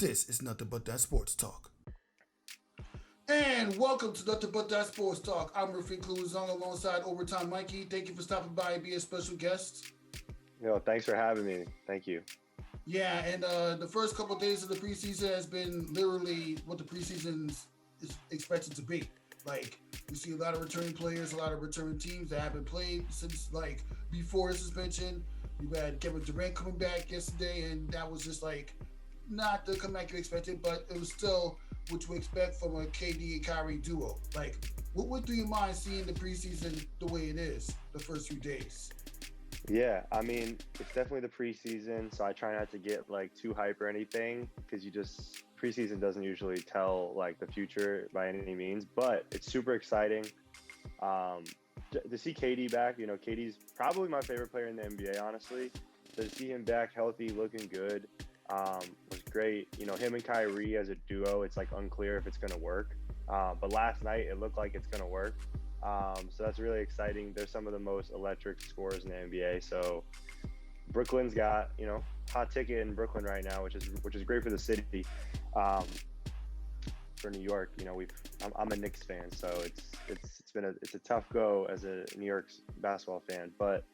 This is nothing but that sports talk. And welcome to Nothing But That Sports Talk. I'm Rafique Louison alongside Overtime Mikey. Thank you for stopping by and being a special guest. Thanks for having me. Thank you. Yeah, and the first couple of days of the preseason has been literally what the preseason is expected to be. Like, we see a lot of returning players, a lot of returning teams that haven't played since, like, before the suspension. You had Kevin Durant coming back yesterday, and that was just, like, not the comeback you expected, but it was still what you expect from a KD and Kyrie duo. Like, what do you mind seeing the preseason the way it is the first few days? Yeah, I mean, it's definitely the preseason, so I try not to get like too hype or anything because preseason doesn't usually tell like the future by any means, but it's super exciting. To see KD back, KD's probably my favorite player in the NBA, honestly. So to see him back healthy, looking good, was great. Him and Kyrie as a duo, it's like unclear if it's going to work. But last night it looked like it's going to work. So that's really exciting. They're some of the most electric scorers in the NBA. So Brooklyn's got, hot ticket in Brooklyn right now, which is great for the city. For New York, I'm a Knicks fan, so it's a tough go as a New York basketball fan. But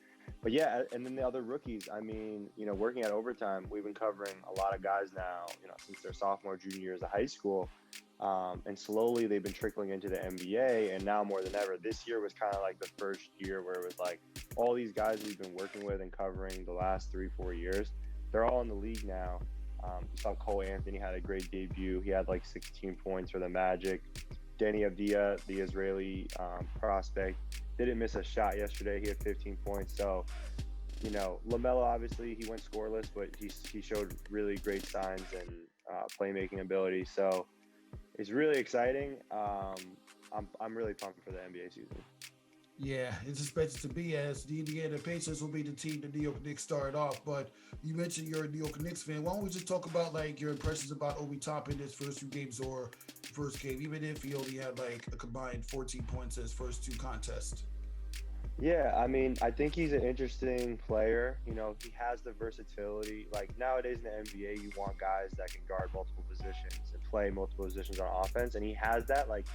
yeah, and then the other rookies, I mean, working at Overtime, we've been covering a lot of guys now, since their sophomore, junior years of high school. And slowly they've been trickling into the NBA, and now more than ever, this year was kind of like the first year where it was like all these guys we've been working with and covering the last 3-4 years, they're all in the league now. You saw Cole Anthony had a great debut. He had like 16 points for the Magic. Danny Avdija, the Israeli prospect, didn't miss a shot yesterday. He had 15 points. So, LaMelo, obviously, he went scoreless, but he showed really great signs and playmaking ability. So it's really exciting. I'm really pumped for the NBA season. Yeah, it's expected to be as the Indiana Pacers will be the team the New York Knicks started off. But you mentioned you're a New York Knicks fan. Why don't we just talk about like your impressions about Obi Toppin his first few games or first game, even if he only had like a combined 14 points in his first two contests? Yeah, I mean, I think he's an interesting player. He has the versatility. Like nowadays in the NBA, you want guys that can guard multiple positions and play multiple positions on offense, and he has that. Like,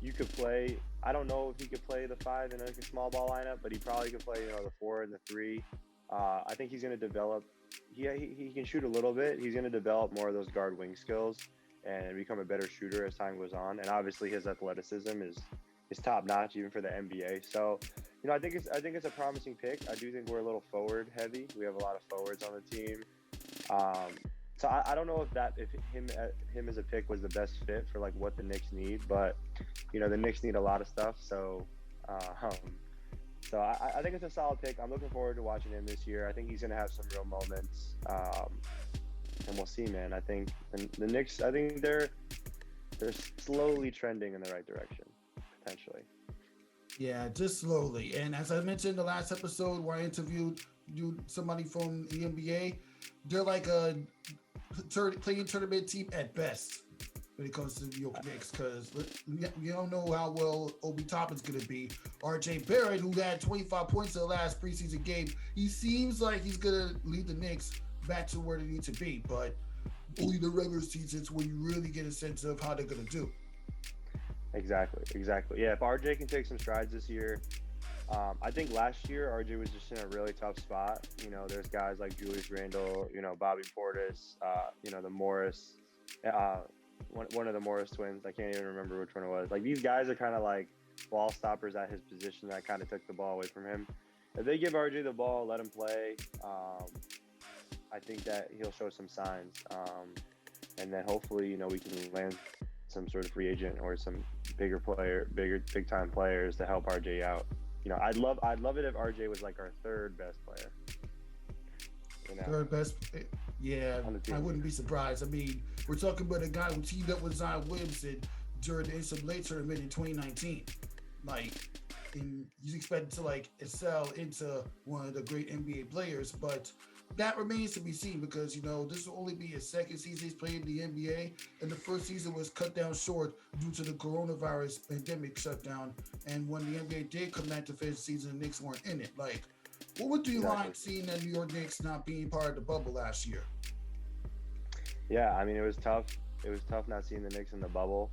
you could play. I don't know if he could play the 5 in like a small ball lineup, but he probably could play, the 4 and the 3. I think he's going to develop. He can shoot a little bit. He's going to develop more of those guard wing skills and become a better shooter as time goes on. And obviously, his athleticism is top notch even for the NBA. So, I think it's a promising pick. I do think we're a little forward heavy. We have a lot of forwards on the team. So I don't know if him as a pick was the best fit for like what the Knicks need, but the Knicks need a lot of stuff. So I think it's a solid pick. I'm looking forward to watching him this year. I think he's gonna have some real moments, and we'll see, man. I think the Knicks. I think they're slowly trending in the right direction, potentially. Yeah, just slowly. And as I mentioned in the last episode where I interviewed somebody from the NBA, they're like a playing tournament team at best when it comes to the New York Knicks because we don't know how well Obi Toppin's going to be. RJ Barrett, who had 25 points in the last preseason game, he seems like he's going to lead the Knicks back to where they need to be, but only the regular season is where you really get a sense of how they're going to do. Exactly. Yeah, if RJ can take some strides this year, I think last year RJ was just in a really tough spot. There's guys like Julius Randle, Bobby Portis, the Morris, one of the Morris twins. I can't even remember which one it was. Like these guys are kind of like ball stoppers at his position that kind of took the ball away from him. If they give RJ the ball, let him play, I think that he'll show some signs. And then hopefully, we can land some sort of free agent or some big time players to help RJ out. I'd love it if RJ was like our third best player. Third best, yeah. I wouldn't be surprised. I mean, we're talking about a guy who teamed up with Zion Williamson during the NCAA tournament in 2019. Like, and he's expected to like excel into one of the great NBA players, but that remains to be seen because, this will only be his second season he's playing in the NBA, and the first season was cut down short due to the coronavirus pandemic shutdown. And when the NBA did come back to finish the season, the Knicks weren't in it. Like, what would you like seeing the New York Knicks not being part of the bubble last year? Yeah, I mean, it was tough. It was tough not seeing the Knicks in the bubble.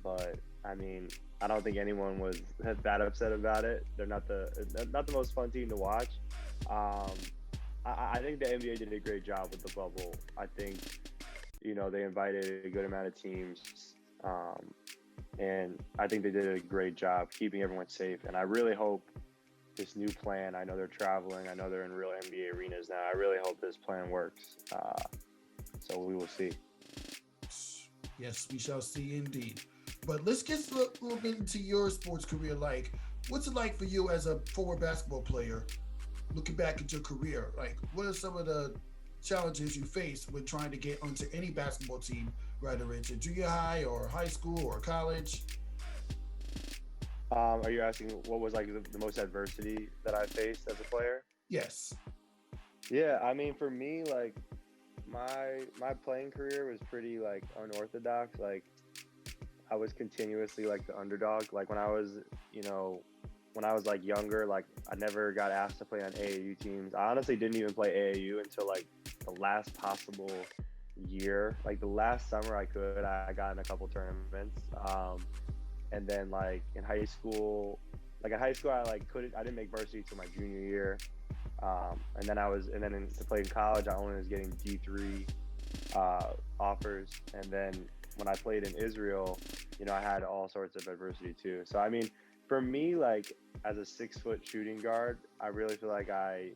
But I mean, I don't think anyone was that upset about it. They're not the most fun team to watch. Um, I think the NBA did a great job with the bubble. I think they invited a good amount of teams, and I think they did a great job keeping everyone safe. And I really hope this new plan. I know they're traveling. I know they're in real NBA arenas now. I really hope this plan works. So we will see. Yes, we shall see indeed. But let's get a little bit into your sports career. Like, what's it like for you as a forward basketball player, looking back at your career? Like, what are some of the challenges you faced when trying to get onto any basketball team, whether it's a junior high or high school or college? Are you asking what was like the most adversity that I faced as a player? Yes. Yeah, I mean, for me, like my playing career was pretty like unorthodox. Like I was continuously like the underdog. Like when I was like younger, like I never got asked to play on AAU teams. I honestly didn't even play AAU until like the last possible year. Like the last summer I could, I got in a couple tournaments. And then like in high school, I didn't make varsity till my junior year. And then to play in college, I only was getting D3 offers. And then when I played in Israel, I had all sorts of adversity too. So I mean, for me, like as a 6 foot shooting guard, I really feel like I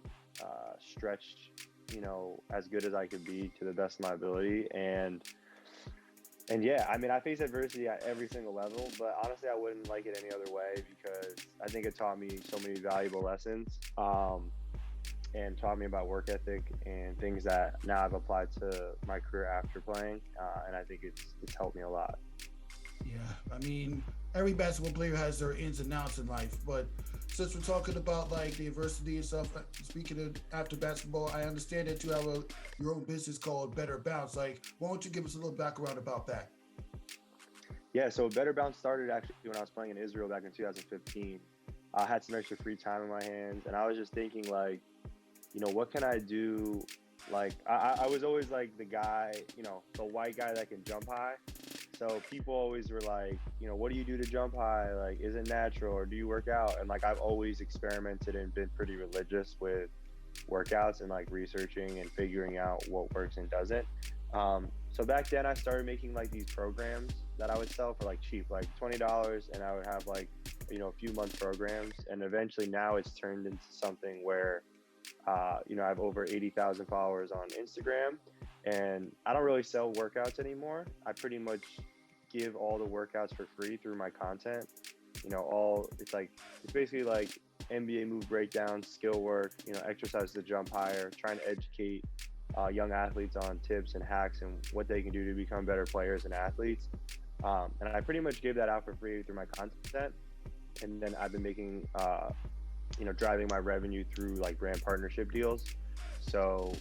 stretched, as good as I could be to the best of my ability. And yeah, I mean, I face adversity at every single level, but honestly, I wouldn't like it any other way because I think it taught me so many valuable lessons. And taught me about work ethic and things that now I've applied to my career after playing, and I think it's helped me a lot. Yeah, I mean, every basketball player has their ins and outs in life, but since we're talking about like the adversity and stuff, speaking of after basketball, I understand that you have your own business called Betterbounce. Like, why don't you give us a little background about that? Yeah, so Betterbounce started actually when I was playing in Israel back in 2015. I had some extra free time in my hands, and I was just thinking like, what can I do? Like, I was always like the guy, the white guy that can jump high. So people always were like, what do you do to jump high? Like, is it natural or do you work out? And like, I've always experimented and been pretty religious with workouts and like researching and figuring out what works and doesn't. So back then I started making like these programs that I would sell for like cheap, like $20. And I would have like, a few month programs. And eventually now it's turned into something where I have over 80,000 followers on Instagram, and I don't really sell workouts anymore. I pretty much give all the workouts for free through my content. It's basically like NBA move breakdowns, skill work, exercise to jump higher, trying to educate young athletes on tips and hacks and what they can do to become better players and athletes. And I pretty much give that out for free through my content. And then I've been making driving my revenue through like brand partnership deals. So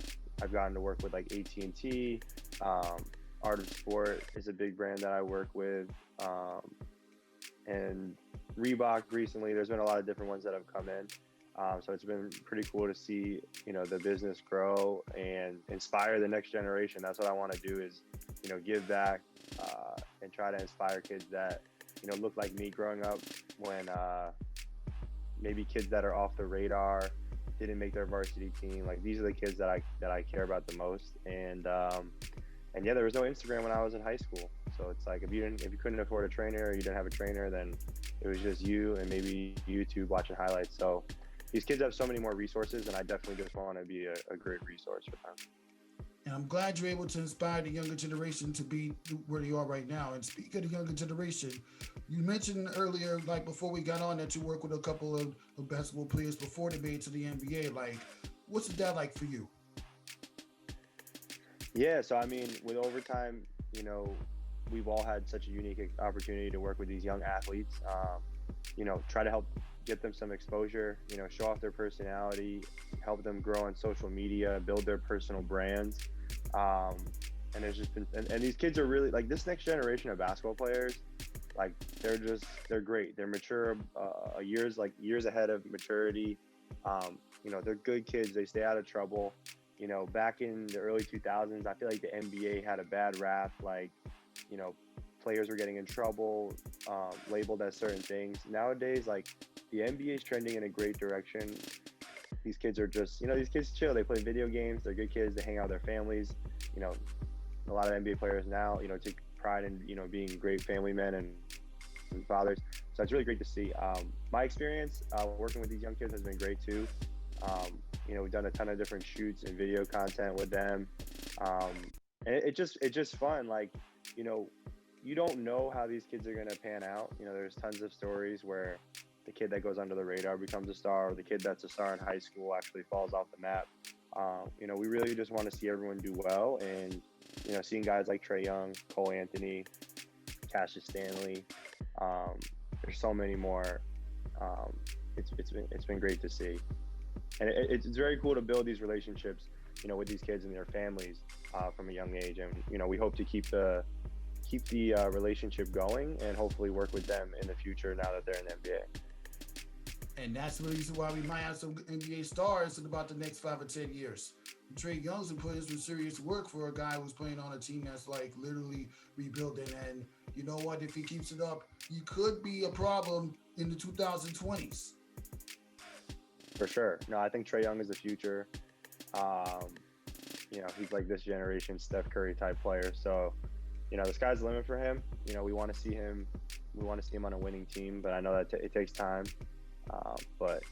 I've gotten to work with like AT&T, Art of Sport is a big brand that I work with, and Reebok recently. There's been a lot of different ones that have come in. So it's been pretty cool to see, the business grow and inspire the next generation. That's what I want to do is, give back and try to inspire kids that, look like me growing up when maybe kids that are off the radar, didn't make their varsity team. Like these are the kids that I care about the most. And yeah, there was no Instagram when I was in high school. So it's like if you couldn't afford a trainer or you didn't have a trainer, then it was just you and maybe YouTube watching highlights. So these kids have so many more resources, and I definitely just want to be a great resource for them. And I'm glad you're able to inspire the younger generation to be where you are right now. And speaking of the younger generation, you mentioned earlier, like before we got on, that you work with a couple of basketball players before they made it to the NBA. Like, what's that like for you? Yeah, so I mean, with Overtime, we've all had such a unique opportunity to work with these young athletes. Try to help get them some exposure, show off their personality, help them grow on social media, build their personal brands. And there's just been, and these kids are really like this next generation of basketball players. Like they're great. They're mature, years ahead of maturity. They're good kids. They stay out of trouble. You know, back in the early 2000s, I feel like the NBA had a bad rap. Like, you know, players were getting in trouble, labeled as certain things. Nowadays, like, the NBA is trending in a great direction. These kids are just, you know, these kids chill. They play video games. They're good kids. They hang out with their families. You know, a lot of NBA players now, you know, take pride in, you know, being great family men and fathers. So it's really great to see. My experience working with these young kids has been great too. You know, we've done a ton of different shoots and video content with them. And it's just fun. Like, you know, you don't know how these kids are going to pan out. You know, there's tons of stories where the kid that goes under the radar becomes a star, or the kid that's a star in high school actually falls off the map. You know, we really just want to see everyone do well. And, you know, seeing guys like Trae Young, Cole Anthony, Cassius Stanley, there's so many more. It's been great to see. And it's very cool to build these relationships, you know, with these kids and their families from a young age. And, you know, we hope to keep the relationship going and hopefully work with them in the future now that they're in the NBA. And that's the reason why we might have some NBA stars in about the next 5 or 10 years. Trae Young's been putting some serious work for a guy who's playing on a team that's like literally rebuilding. And you know what? If he keeps it up, he could be a problem in the 2020s. For sure. No, I think Trae Young is the future. You know, he's like this generation Steph Curry type player. So, you know, the sky's the limit for him. You know, we want to see him on a winning team, but I know that it takes time. But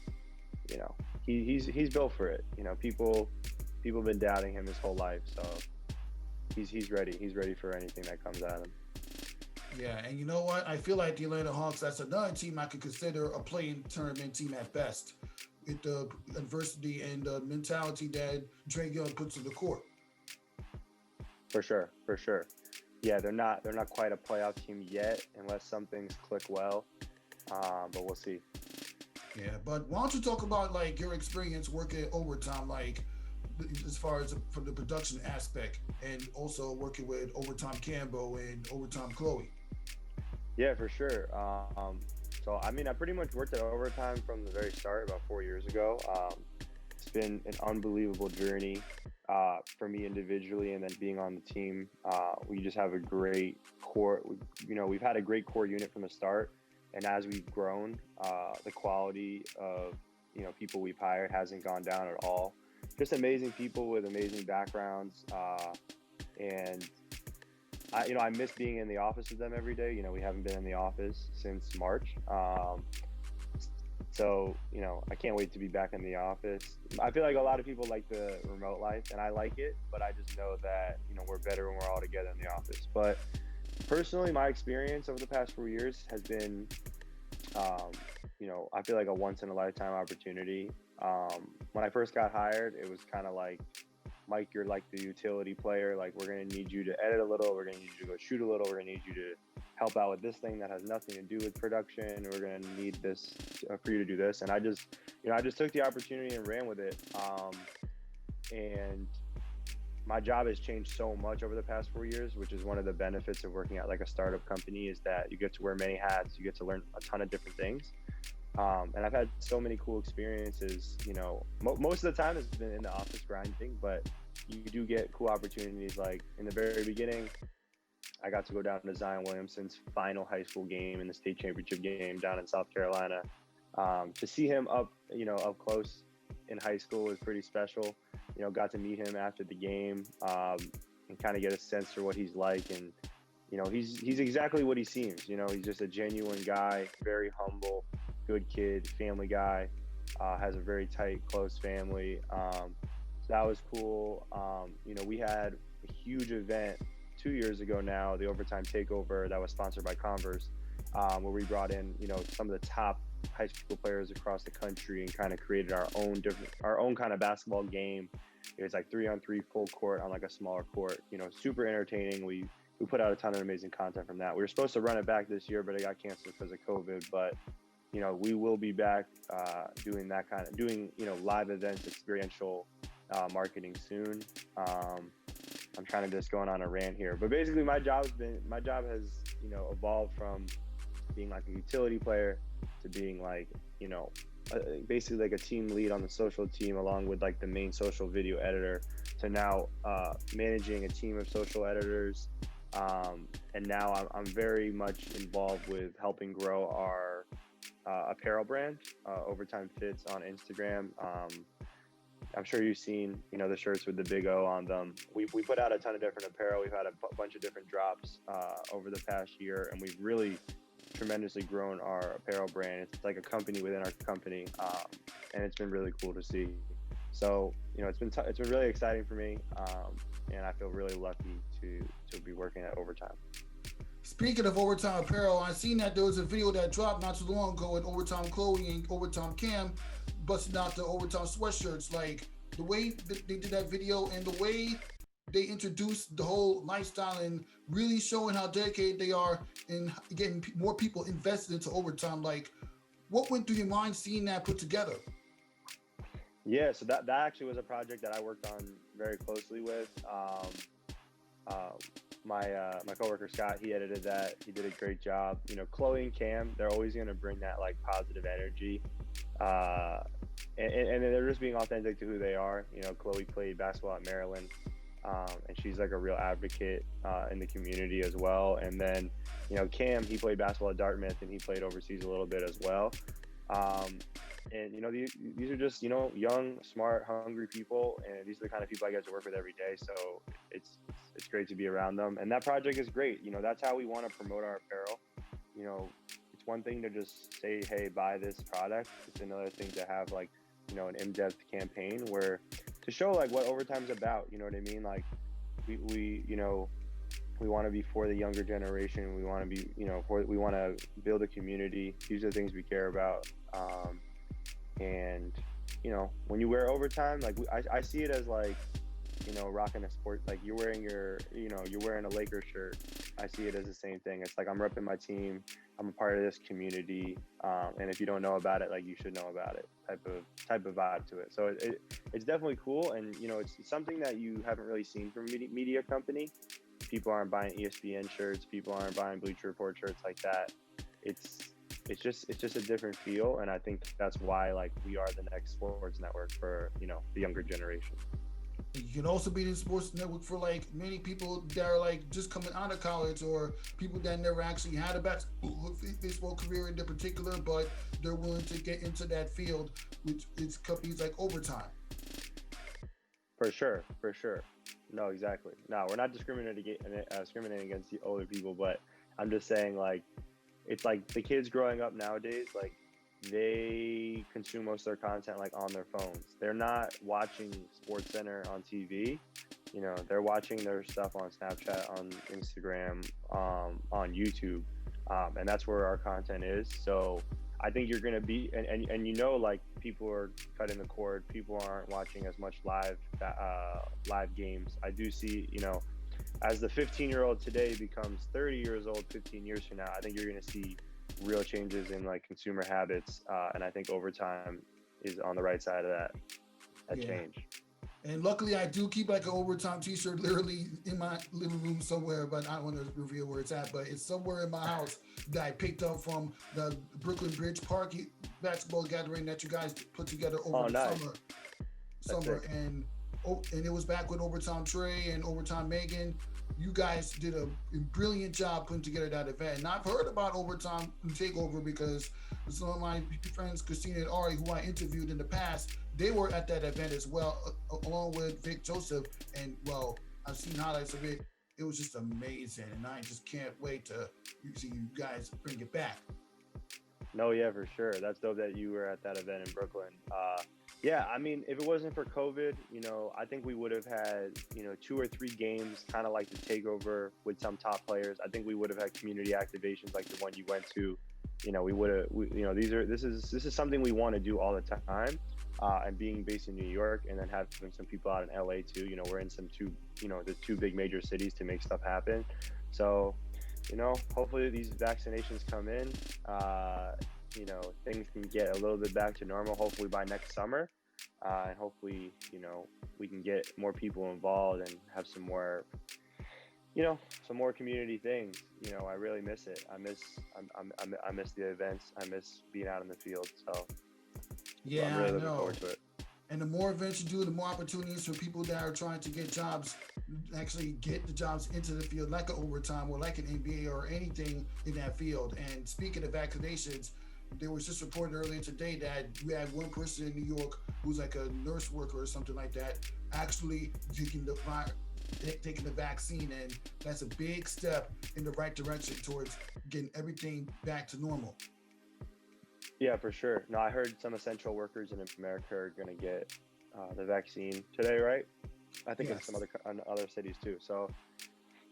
you know, he's built for it. You know, people have been doubting him his whole life, so he's ready. He's ready for anything that comes at him. Yeah, and you know what? I feel like the Atlanta Hawks, that's another team I could consider a playing tournament team at best, with the adversity and the mentality that Trae Young puts in the court. For sure. Yeah, they're not quite a playoff team yet, unless some things click well. But we'll see. Yeah, but why don't you talk about like your experience working at Overtime, like as far as from the production aspect, and also working with Overtime Cambo and Overtime Chloe. Yeah, for sure. So I mean, I pretty much worked at Overtime from the very start, about 4 years ago. It's been an unbelievable journey for me individually, and then being on the team. We just have a great core. We've had a great core unit from the start. And as we've grown, the quality of, you know, people we've hired hasn't gone down at all. Just amazing people with amazing backgrounds. And I miss being in the office with them every day. You know, we haven't been in the office since March. So, you know, I can't wait to be back in the office. I feel like a lot of people like the remote life, and I like it, but I just know that, you know, we're better when we're all together in the office. But personally, my experience over the past 4 years has been, you know, I feel like a once-in-a-lifetime opportunity. When I first got hired, it was kind of like, Mike, you're like the utility player. Like, we're going to need you to edit a little. We're going to need you to go shoot a little. We're going to need you to help out with this thing that has nothing to do with production. We're going to need this for you to do this. And I just took the opportunity and ran with it. And my job has changed so much over the past 4 years, which is one of the benefits of working at like a startup company, is that you get to wear many hats. You get to learn a ton of different things. And I've had so many cool experiences. You know, most of the time it's been in the office grinding, but you do get cool opportunities. Like in the very beginning, I got to go down to Zion Williamson's final high school game in the state championship game down in South Carolina. To see him up close in high school was pretty special. You know, got to meet him after the game and kind of get a sense for what he's like. And, you know, he's exactly what he seems. You know, he's just a genuine guy, very humble, good kid, family guy, has a very tight, close family. So that was cool. You know, we had a huge event 2 years ago now, the Overtime Takeover, that was sponsored by Converse, where we brought in, you know, some of the top high school players across the country and kind of created our own kind of basketball game. It was like 3-on-3 full court on like a smaller court, you know, super entertaining. We put out a ton of amazing content from that. We were supposed to run it back this year, but it got canceled because of COVID. But, you know, we will be back doing you know, live events, experiential marketing soon. I'm trying to just going on a rant here, but basically my job has, you know, evolved from being like a utility player to being like, you know, basically like a team lead on the social team, along with like the main social video editor. to now managing a team of social editors. And now I'm very much involved with helping grow our apparel brand, Overtime Fits on Instagram. I'm sure you've seen, the shirts with the big O on them. We put out a ton of different apparel. We've had a bunch of different drops over the past year, and we've really tremendously grown our apparel brand. It's like a company within our company, and it's been really cool to see. So, it's been really exciting for me, and I feel really lucky to be working at Overtime. Speaking of Overtime apparel, I seen that there was a video that dropped not too long ago with Overtime Chloe and Overtime Cam busting out the Overtime sweatshirts. Like, the way they did that video and the way they introduced the whole lifestyle and really showing how dedicated they are in getting more people invested into Overtime. Like, what went through your mind seeing that put together? Yeah, so that actually was a project that I worked on very closely with. My coworker Scott, he edited that. He did a great job. Chloe and Cam, they're always going to bring that like positive energy, and they're just being authentic to who they are. Chloe played basketball at Maryland, and she's like a real advocate in the community as well. And then, Cam, he played basketball at Dartmouth, and he played overseas a little bit as well. And these are just young, smart, hungry people, and these are the kind of people I get to work with every day. So it's great to be around them, and that project is great. That's how we want to promote our apparel. It's one thing to just say, hey, buy this product. It's another thing to have like an in-depth campaign where to show like what Overtime's about. You know what I mean? Like we want to be for the younger generation. We want to be we want to build a community. These are the things we care about. And when you wear Overtime, like I see it as like rocking a sport, like you're wearing you're wearing a Lakers shirt. I see it as the same thing. It's like I'm repping my team, I'm a part of this community, and if you don't know about it, like you should know about it, type of vibe to it. So it's definitely cool, and it's something that you haven't really seen from a media company. People aren't buying ESPN shirts, people aren't buying Bleacher Report shirts like that. It's just a different feel, and I think that's why like we are the next sports network for the younger generation. You can also be the sports network for like many people that are like just coming out of college, or people that never actually had a baseball career in particular, but they're willing to get into that field, which is companies like Overtime. For sure. No, exactly. No, we're not discriminating against the older people, but I'm just saying like it's like the kids growing up nowadays, like they consume most of their content like on their phones. They're not watching SportsCenter on TV. They're watching their stuff on Snapchat, on Instagram, on YouTube, and that's where our content is. So I think you're gonna be, and like people are cutting the cord. People aren't watching as much live games. I do see, as the 15-year-old today becomes 30 years old 15 years from now, I think you're going to see real changes in like consumer habits, and I think Overtime is on the right side of that change. And luckily I do keep like an Overtime t-shirt literally in my living room somewhere, but I don't want to reveal where it's at, but it's somewhere in my house that I picked up from the Brooklyn Bridge Park basketball gathering that you guys put together over the summer. And it was back with Overtime Trey and Overtime Megan. You guys did a brilliant job putting together that event. And I've heard about Overtime Takeover because some of my friends, Christina and Ari, who I interviewed in the past, they were at that event as well, along with Vic Joseph. And well, I've seen highlights of it. It was just amazing. And I just can't wait to see you guys bring it back. No, yeah, for sure. That's dope that you were at that event in Brooklyn. Yeah, I mean, if it wasn't for COVID, I think we would have had, 2 or 3 games, kind of like the takeover with some top players. I think we would have had community activations like the one you went to. We would have, this is something we want to do all the time. And being based in New York and then having some people out in LA too, we're in the 2 big major cities to make stuff happen. So, hopefully these vaccinations come in, things can get a little bit back to normal, hopefully by next summer. And hopefully, we can get more people involved and have some more community things. I really miss it. I miss the events. I miss being out in the field. So yeah, I'm really looking forward to it. And the more events you do, the more opportunities for people that are trying to get jobs, actually get the jobs into the field, like an overtime or like an NBA or anything in that field. And speaking of vaccinations, there was just reported earlier today that you had one person in New York who's like a nurse worker or something like that, actually taking the vaccine, and that's a big step in the right direction towards getting everything back to normal. Yeah, for sure. No, I heard some essential workers in America are going to get the vaccine today, right? I think in some other cities too. So,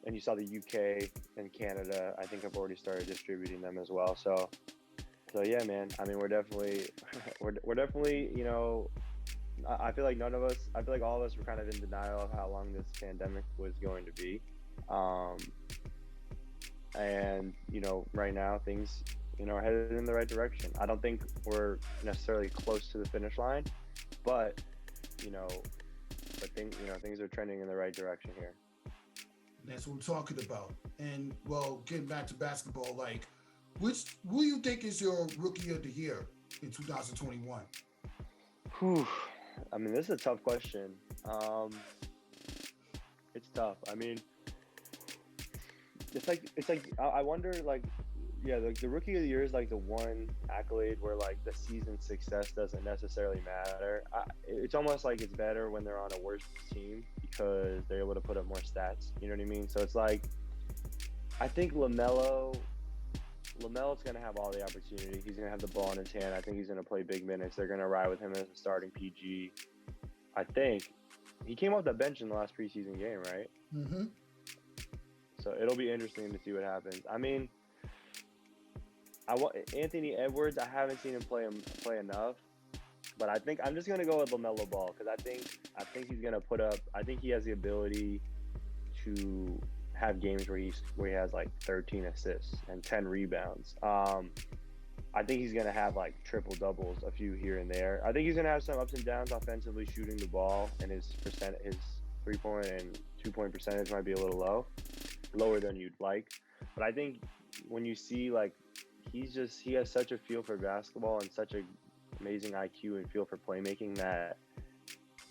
and you saw the UK and Canada, I think have already started distributing them as well. So yeah, man. I mean, we're definitely, we're definitely, you know, I feel like I feel like all of us were kind of in denial of how long this pandemic was going to be. And, you know, right now things, you know, are headed in the right direction. I don't think we're necessarily close to the finish line, but, you know, things are trending in the right direction here. That's what we're talking about. And, well, getting back to basketball, like, who do you think is your rookie of the year in 2021? Whew. I mean, this is a tough question. It's tough. I mean, it's like I wonder, like, yeah, like the rookie of the year is like the one accolade where like the season success doesn't necessarily matter. It's almost like it's better when they're on a worse team because they're able to put up more stats. You know what I mean? So it's like, I think LaMelo's going to have all the opportunity. He's going to have the ball in his hand. I think he's going to play big minutes. They're going to ride with him as a starting PG. I think he came off the bench in the last preseason game, right? Mm-hmm. So it'll be interesting to see what happens. I mean, Anthony Edwards, I haven't seen him play enough, but I think I'm just going to go with LaMelo Ball because I think he's going to put up. I think he has the ability to have games where he has like 13 assists and 10 rebounds. I think he's going to have like triple doubles, a few here and there. I think he's going to have some ups and downs offensively shooting the ball, and his 3-point and 2-point percentage might be a little lower than you'd like. But I think when you see like he has such a feel for basketball and such an amazing IQ and feel for playmaking that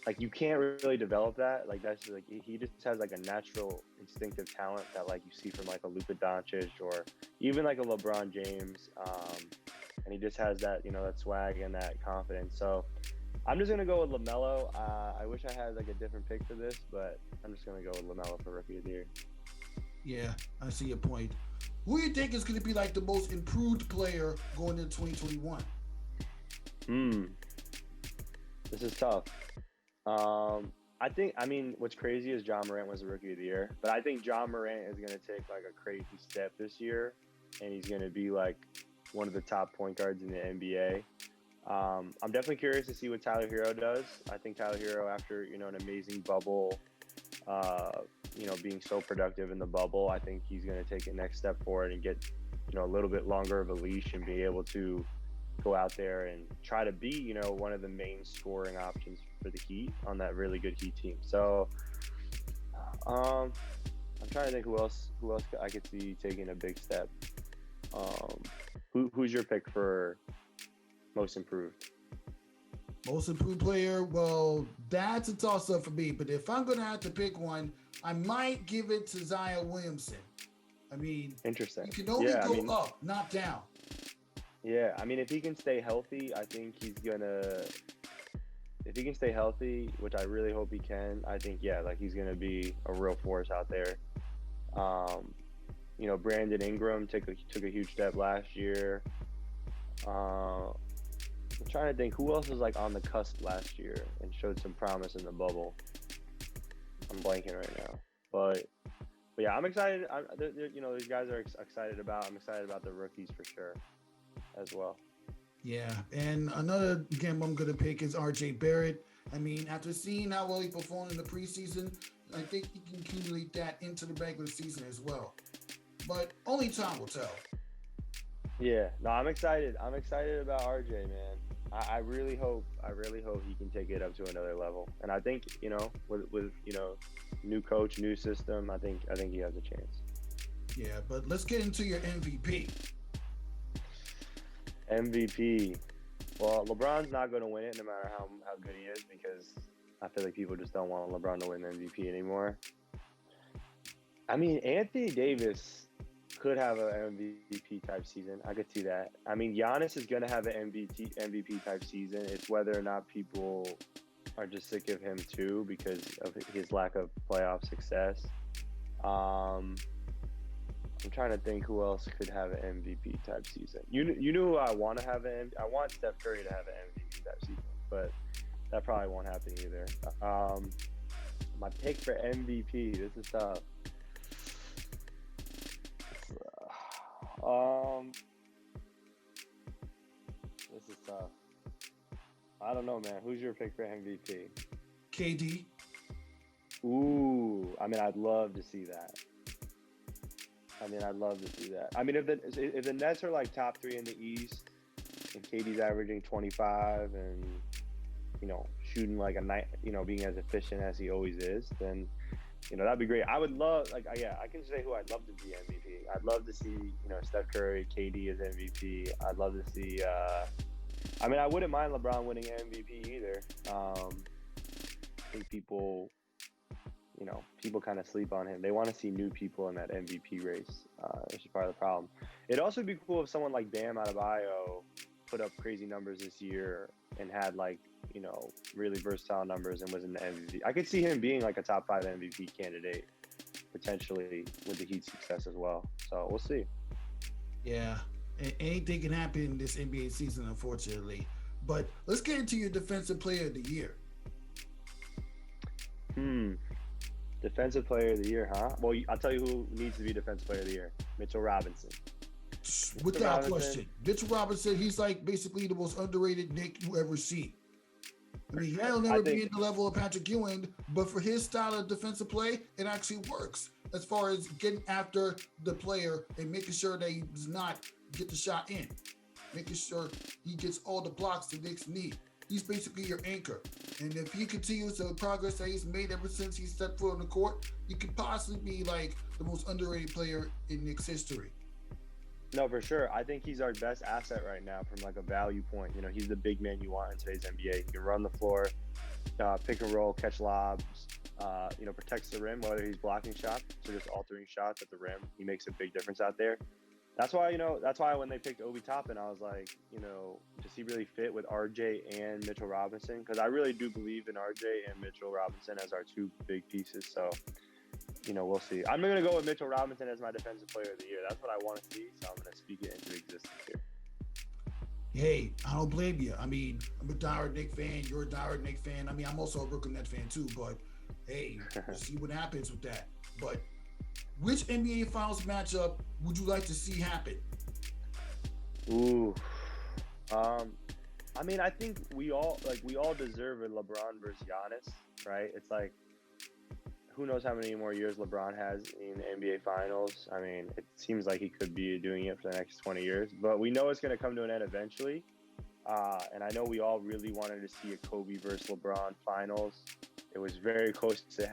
like you can't really develop that. Like that's like he just has like a natural instinctive talent that like you see from like a Luka Doncic or even like a LeBron James. And he just has that, you know, that swag and that confidence. So I'm just gonna go with LaMelo. I wish I had like a different pick for this, but I'm just gonna go with LaMelo for rookie of the year. Yeah, I see your point. Who do you think is going to be like the most improved player going into 2021? This is tough. I mean, what's crazy is John Morant was the rookie of the year, but I think John Morant is going to take like a crazy step this year, and he's going to be like one of the top point guards in the NBA. I'm definitely curious to see what Tyler Hero does. I think Tyler Hero, after, you know, an amazing bubble, you know, being so productive in the bubble, I think he's going to take a next step forward and get, you know, a little bit longer of a leash and be able to go out there and try to be, you know, one of the main scoring options for the Heat on that really good Heat team. So I'm trying to think who else I could see taking a big step. Who's your pick for most improved? Most improved player? Well, that's a toss-up for me. But if I'm going to have to pick one, I might give it to Zion Williamson. I mean, interesting. You can only go up, not down. Yeah, I mean, if he can stay healthy, I think he's gonna. If he can stay healthy, which I really hope he can, I think like he's gonna be a real force out there. You know, Brandon Ingram took a huge step last year. I'm trying to think who else was like on the cusp last year and showed some promise in the bubble. I'm blanking right now, but yeah, I'm excited. You know, these guys are excited about. I'm excited about the rookies for sure, as well. Yeah, and another game I'm gonna pick is R.J. Barrett. I mean, after seeing how well he performed in the preseason, I think he can accumulate that into the regular season as well. But only time will tell. Yeah, no, I'm excited. I'm excited about RJ, man. I really hope he can take it up to another level. And I think, you know, with you know, new coach, new system, I think he has a chance. Yeah, but let's get into your MVP. MVP. Well, LeBron's not going to win it no matter how good he is because I feel like people just don't want LeBron to win the MVP anymore. I mean, Anthony Davis could have an MVP type season. I could see that. I mean, Giannis is going to have an MVP type season. It's whether or not people are just sick of him too because of his lack of playoff success. I'm trying to think who else could have an MVP type season. You know who I want to have I want Steph Curry to have an MVP type season, but that probably won't happen either. My pick for MVP. This is tough. This is tough. I don't know, man. Who's your pick for MVP? KD. Ooh, I mean, I'd love to see that. I mean, if the Nets are like top 3 in the East, and KD's averaging 25, and shooting like a night, being as efficient as he always is, then that'd be great. I would love, I can say who I'd love to be MVP. I'd love to see Steph Curry, KD as MVP. I'd love to see. I mean, I wouldn't mind LeBron winning MVP either. I think people kind of sleep on him. They want to see new people in that MVP race. Which is part of the problem. It'd also be cool if someone like Bam Adebayo put up crazy numbers this year and had really versatile numbers and was in the MVP. I could see him being like a top 5 MVP candidate potentially with the Heat's success as well. So we'll see. Yeah, anything can happen in this NBA season, unfortunately. But let's get into your Defensive Player of the Year. Defensive Player of the Year, huh? Well, I'll tell you who needs to be Defensive Player of the Year. Mitchell Robinson. Without question. Mitchell Robinson, he's like basically the most underrated Knick you ever see. I mean, he'll never be in the level of Patrick Ewing, but for his style of defensive play, it actually works as far as getting after the player and making sure that he does not get the shot in, making sure he gets all the blocks the Knicks need. He's basically your anchor. And if he continues the progress that he's made ever since he stepped foot on the court, he could possibly be like the most underrated player in Knicks history. No, for sure. I think he's our best asset right now from like a value point. He's the big man you want in today's NBA. He can run the floor, pick and roll, catch lobs, protects the rim, whether he's blocking shots or just altering shots at the rim. He makes a big difference out there. That's why when they picked Obi Toppin, I was like, does he really fit with RJ and Mitchell Robinson? Because I really do believe in RJ and Mitchell Robinson as our 2 big pieces. So, we'll see. I'm going to go with Mitchell Robinson as my Defensive Player of the Year. That's what I want to see, so I'm going to speak it into existence here. Hey, I don't blame you. I mean, I'm a diehard Knicks fan. You're a diehard Knicks fan. I mean, I'm also a Brooklyn Nets fan too, but hey, we'll see what happens with that. But which NBA Finals matchup would you like to see happen? Ooh. I mean, I think we all deserve a LeBron versus Giannis, right? It's like, who knows how many more years LeBron has in the NBA Finals. I mean, it seems like he could be doing it for the next 20 years, but we know it's going to come to an end eventually. And I know we all really wanted to see a Kobe versus LeBron Finals. It was very close to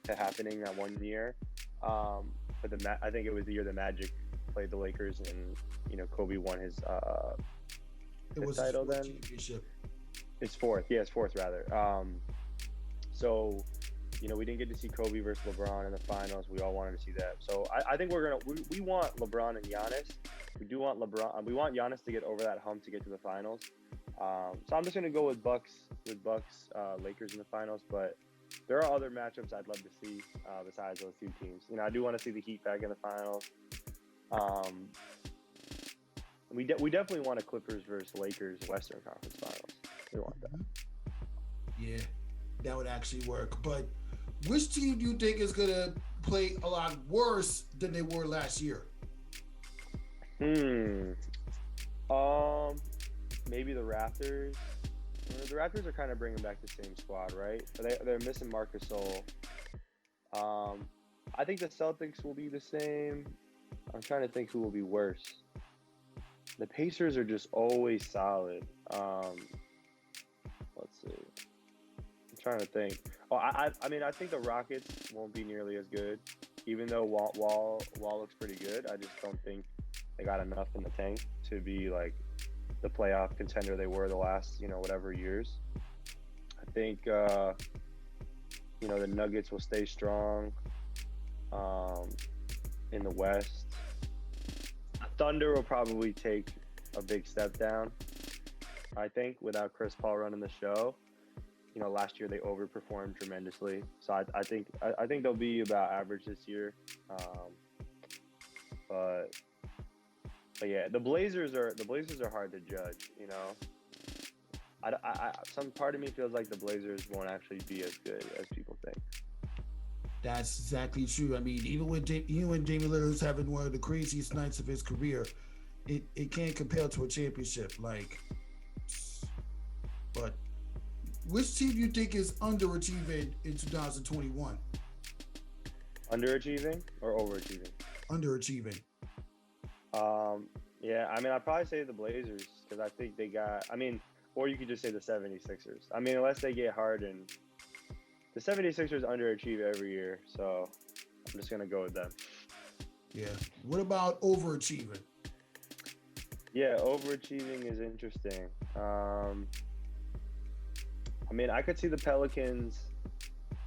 happening that one year. But I think it was the year the Magic played the Lakers and, Kobe won his title then. Championship. It's fourth rather. So, we didn't get to see Kobe versus LeBron in the finals. We all wanted to see that. So I think we want LeBron and Giannis. We do want LeBron. We want Giannis to get over that hump to get to the finals. So I'm just gonna go with Bucks, Lakers in the finals. But there are other matchups I'd love to see besides those 2 teams. I do want to see the Heat back in the finals. We definitely want a Clippers versus Lakers Western Conference Finals. We want that. Yeah, that would actually work. But which team do you think is going to play a lot worse than they were last year? Maybe the Raptors. The Raptors are kind of bringing back the same squad, right? They're missing Marc Gasol. I think the Celtics will be the same. I'm trying to think who will be worse. The Pacers are just always solid. Let's see. I'm trying to think. Oh, I mean, I think the Rockets won't be nearly as good, even though Wall looks pretty good. I just don't think they got enough in the tank to be like the playoff contender they were the last, whatever years. I think, the Nuggets will stay strong in the West. Thunder will probably take a big step down, I think, without Chris Paul running the show. Last year they overperformed tremendously, so I think they'll be about average this year. But yeah, the Blazers are hard to judge. Some part of me feels like the Blazers won't actually be as good as people think. That's exactly true. I mean, even when Damian Lillard's having one of the craziest nights of his career, it can't compare to a championship. But which team do you think is underachieving in 2021? Underachieving or overachieving? Underachieving. Yeah, I'd probably say the Blazers because I think they got, or you could just say the 76ers. Unless they get Harden, the 76ers underachieve every year, so I'm just going to go with them. Yeah. What about overachieving? Yeah, overachieving is interesting. I could see the Pelicans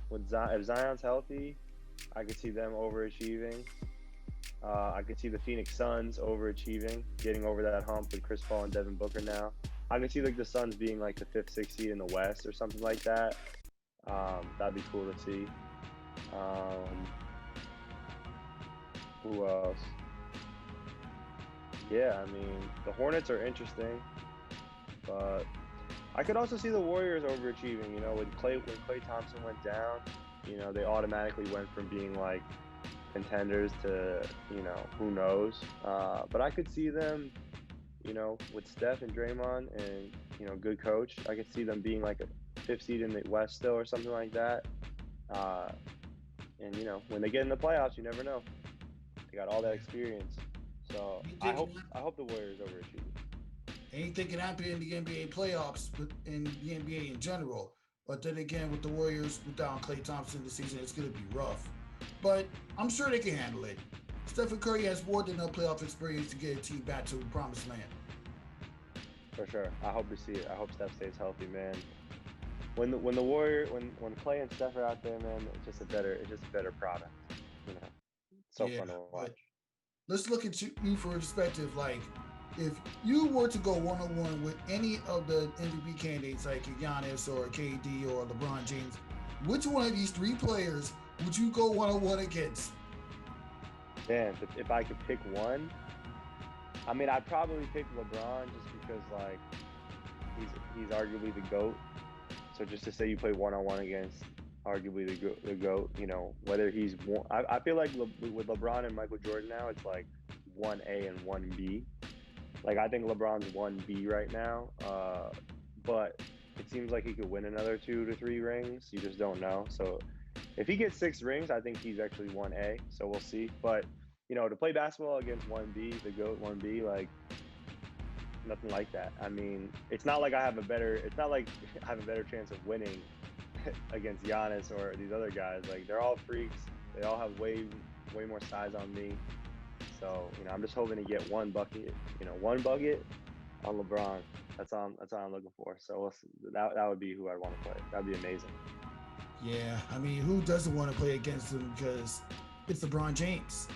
with if Zion's healthy. I could see them overachieving. I could see the Phoenix Suns overachieving, getting over that hump with Chris Paul and Devin Booker now. I could see the Suns being the 5th, 6th seed in the West or something like that. That'd be cool to see. Who else? Yeah, the Hornets are interesting, but I could also see the Warriors overachieving. When Klay Thompson went down, they automatically went from being contenders to, who knows. But I could see them, with Steph and Draymond and, good coach, I could see them being a 5th seed in the West still or something like that. And, when they get in the playoffs, you never know. They got all that experience. So I hope the Warriors overachieve. Anything can happen in the NBA playoffs, in the NBA in general. But then again, with the Warriors without Klay Thompson this season, it's going to be rough. But I'm sure they can handle it. Stephen Curry has more than enough playoff experience to get a team back to the promised land. For sure. I hope to see it. I hope Steph stays healthy, man. When Klay and Steph are out there, man, it's just a better product. So fun to watch. Let's look at you for perspective. If you were to go one-on-one with any of the MVP candidates, like Giannis or KD or LeBron James, which one of these 3 players would you go one-on-one against? Man, if I could pick one, I'd probably pick LeBron just because he's arguably the GOAT. So just to say you play one-on-one against arguably the GOAT, whether he's one, I feel like with LeBron and Michael Jordan now, it's 1A and 1B. I think LeBron's 1B right now, but it seems like he could win another 2 to 3 rings. You just don't know. So if he gets 6 rings, I think he's actually 1A. So we'll see. But, to play basketball against 1B, the GOAT 1B, nothing like that. It's not like I have a better chance of winning against Giannis or these other guys. They're all freaks. They all have way more size on me. So, I'm just hoping to get one bucket on LeBron. That's all I'm looking for. So that would be who I'd want to play. That'd be amazing. Yeah, who doesn't want to play against him because it's LeBron James.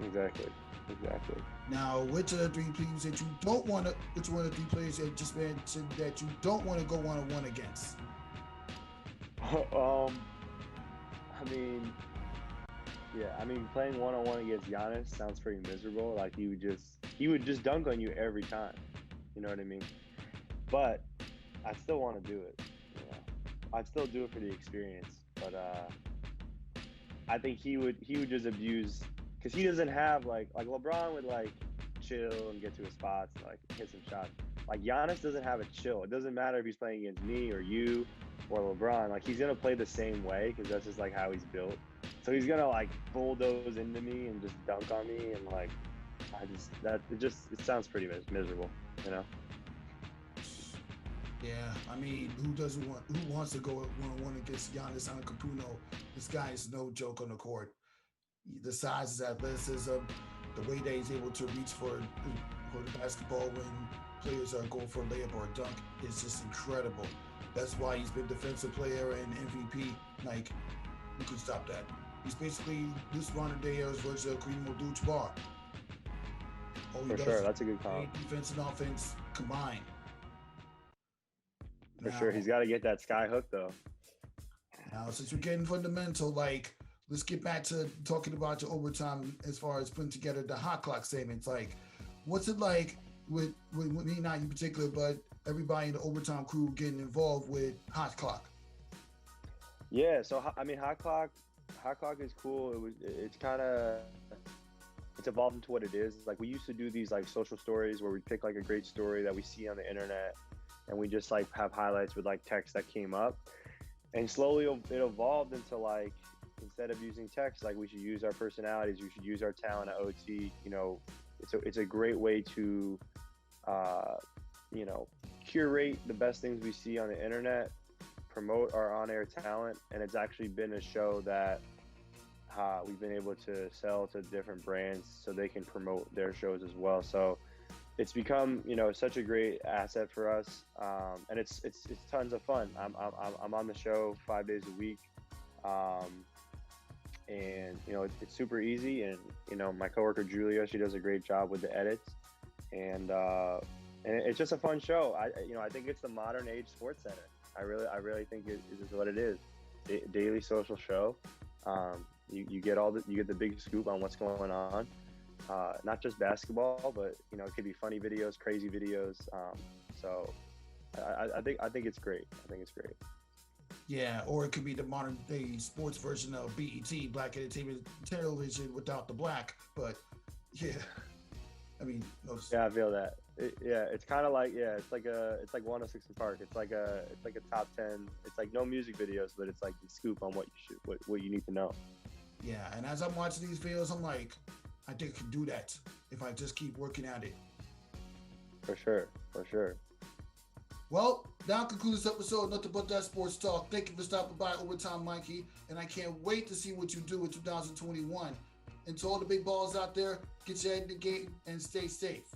Exactly. Now, which of the 3 teams that you don't want to, which one of the 3 players that just mentioned that you don't want to go one-on-one against? Playing one-on-one against Giannis sounds pretty miserable. He would just dunk on you every time. You know what I mean? But I still want to do it. I'd still do it for the experience. But I think he would just abuse, because he doesn't have LeBron would chill and get to his spots and hit some shots. Giannis doesn't have a chill. It doesn't matter if he's playing against me or you or LeBron. He's gonna play the same way because that's just how he's built. So he's gonna bulldoze into me and just dunk on me, and it sounds pretty miserable, Yeah, who wants to go one-on-one against Giannis Antetokounmpo? This guy is no joke on the court. The size, his athleticism, the way that he's able to reach for the basketball when players are going for a layup or a dunk is just incredible. That's why he's been defensive player and MVP. Like, who could stop that? He's basically this modern day era's version of Kareem Abdul-Jabbar. For sure, that's a good call. Defense and offense combined. For sure, he's got to get that sky hook though. Now, since we're getting fundamental, like, let's get back to talking about your overtime as far as putting together the hot clock segments. Like, what's it like with me, not in particular, but everybody in the overtime crew getting involved with hot clock? Yeah, so I mean, hot clock is cool. It's evolved into what it is. Like, we used to do these like social stories where we pick like a great story that we see on the internet, and we just like have highlights with like text that came up. And slowly it evolved into like, instead of using text, like we should use our personalities, we should use our talent at OT. You know, it's a great way to, you know, curate the best things we see on the internet, promote our on-air talent, and it's actually been a show that we've been able to sell to different brands so they can promote their shows as well. So it's become, you know, such a great asset for us, and it's tons of fun. I'm on the show 5 days a week, and you know it's super easy. And you know, my coworker Julia, she does a great job with the edits, and it's just a fun show. I think it's the modern age Sports Center. I really think it is what it is. Daily social show. You get the big scoop on what's going on. Not just basketball, but you know, it could be funny videos, crazy videos. So I think it's great. I think it's great. Yeah, or it could be the modern day sports version of BET, Black Entertainment Television without the black. But yeah, I mean, notice. Yeah, I feel that. It's kind of like it's like 106 in Park. It's like a top 10. It's like no music videos, but it's like the scoop on what you need to know. Yeah, and as I'm watching these videos, I'm like, I think I can do that if I just keep working at it. For sure. Well, that concludes this episode of Nothing But That Sports Talk. Thank you for stopping by Overtime Mikey, and I can't wait to see what you do in 2021. And to all the big balls out there, get your head in the game and stay safe.